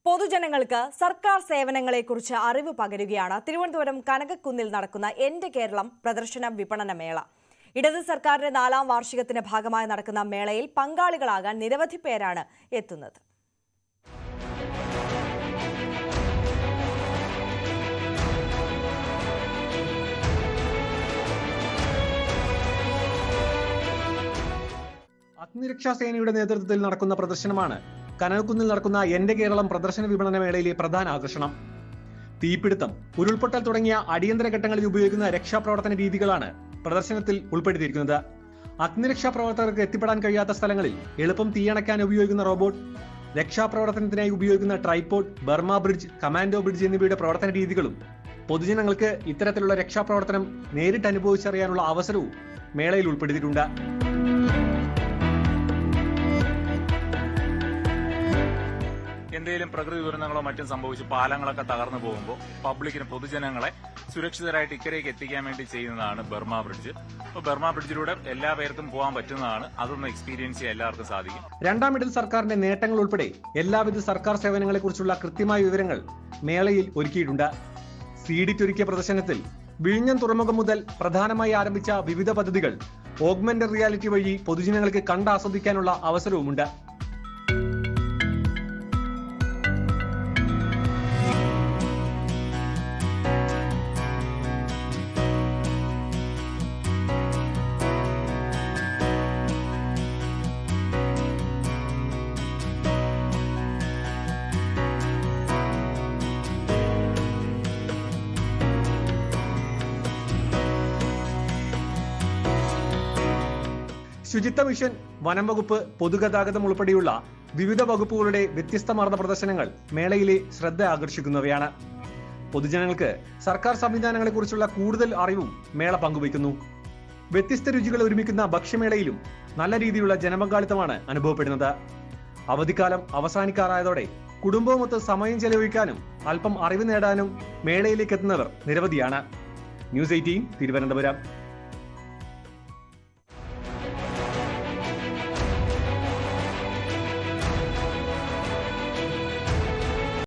പൊതുജനങ്ങൾക്ക് സർക്കാർ സേവനങ്ങളെക്കുറിച്ച് അറിവ് പകരുകയാണ് തിരുവനന്തപുരം കനകക്കുന്നിൽ നടക്കുന്ന എന്റെ കേരളം പ്രദർശന വിപണന മേള. ഇടത് സർക്കാരിന്റെ 4ാം വാർഷികത്തിന്റെ ഭാഗമായി നടക്കുന്ന മേളയിൽ പങ്കാളികളാകാൻ നിരവധി പേരാണ് എത്തുന്നത്. അഗ്നിരക്ഷാ സേനയുടെ നേതൃത്വത്തിൽ നടക്കുന്ന പ്രദർശനമാണ് കനകക്കുന്നിൽ നടക്കുന്ന എന്റെ കേരളം പ്രദർശന വിപണന മേളയിലെ പ്രധാന ആകർഷണം. തീപിടുത്തം, ഉരുൾപൊട്ടൽ തുടങ്ങിയ അടിയന്തര ഘട്ടങ്ങളിൽ ഉപയോഗിക്കുന്ന രക്ഷാപ്രവർത്തന രീതികളാണ് പ്രദർശനത്തിൽ ഉൾപ്പെടുത്തിയിരിക്കുന്നത്. അഗ്നിരക്ഷാ പ്രവർത്തകർക്ക് എത്തിപ്പെടാൻ കഴിയാത്ത സ്ഥലങ്ങളിൽ എളുപ്പം തീയണയ്ക്കാൻ ഉപയോഗിക്കുന്ന റോബോട്ട്, രക്ഷാപ്രവർത്തനത്തിനായി ഉപയോഗിക്കുന്ന tripod, Burma bridge, commando bridge എന്നിവയുടെ പ്രവർത്തന രീതികളും പൊതുജനങ്ങൾക്ക് ഇത്തരത്തിലുള്ള രക്ഷാപ്രവർത്തനം നേരിട്ട് അനുഭവിച്ചറിയാനുള്ള അവസരവും മേളയിൽ ഉൾപ്പെടുത്തിയിട്ടുണ്ട്. എന്തെങ്കിലും പ്രകൃതി ദുരന്തങ്ങളോ മറ്റും സംഭവിച്ച് പാലങ്ങളൊക്കെ തകർന്നു പോകുമ്പോൾ പബ്ലിക്കിന്, പൊതുജനങ്ങളെ സുരക്ഷിതരായിട്ട് ഇക്കരയ്ക്ക് എത്തിക്കാൻ വേണ്ടി ചെയ്യുന്നതാണ് ബർമ ബ്രിഡ്ജ്. അപ്പോൾ ബർമ ബ്രിഡ്ജിലൂടെ എല്ലാ പേർക്കും പോകാൻ പറ്റുന്നതാണ്. അതൊന്ന് എക്സ്പീരിയൻസ് ചെയ്യാൻ എല്ലാവർക്കും സാധിക്കും. 2ാം ഇടത് സർക്കാരിന്റെ നേട്ടങ്ങൾ ഉൾപ്പെടെ എല്ലാവിധ സർക്കാർ സേവനങ്ങളെക്കുറിച്ചുള്ള കൃത്യമായ വിവരങ്ങൾ മേളയിൽ ഒരുക്കിയിട്ടുണ്ട്. സീഡിറ്റൊരുക്കിയ പ്രദർശനത്തിൽ വിഴിഞ്ഞം തുറമുഖം മുതൽ പ്രധാനമായി ആരംഭിച്ച വിവിധ പദ്ധതികൾ ഓഗ്മെന്റഡ് റിയാലിറ്റി വഴി പൊതുജനങ്ങൾക്ക് കണ്ടാസ്വദിക്കാനുള്ള അവസരവുമുണ്ട്. ശുചിത്വ മിഷൻ, വനം വകുപ്പ്, പൊതുഗതാഗതം ഉൾപ്പെടെയുള്ള വിവിധ വകുപ്പുകളുടെ വ്യത്യസ്തമാർന്ന പ്രദർശനങ്ങൾ മേളയിലെ ശ്രദ്ധ ആകർഷിക്കുന്നവയാണ്. പൊതുജനങ്ങൾക്ക് സർക്കാർ സംവിധാനങ്ങളെക്കുറിച്ചുള്ള കൂടുതൽ അറിവും മേള പങ്കുവയ്ക്കുന്നു. വ്യത്യസ്ത രുചികൾ ഒരുമിക്കുന്ന ഭക്ഷ്യമേളയിലും നല്ല രീതിയിലുള്ള ജനപങ്കാളിത്തമാണ് അനുഭവപ്പെടുന്നത്. അവധിക്കാലം അവസാനിക്കാറായതോടെ കുടുംബവുമൊത്ത് സമയം ചെലവഴിക്കാനും അല്പം അറിവ് നേടാനും മേളയിലേക്ക് എത്തുന്നവർ നിരവധിയാണ്. ന്യൂസ് 18 തിരുവനന്തപുരം.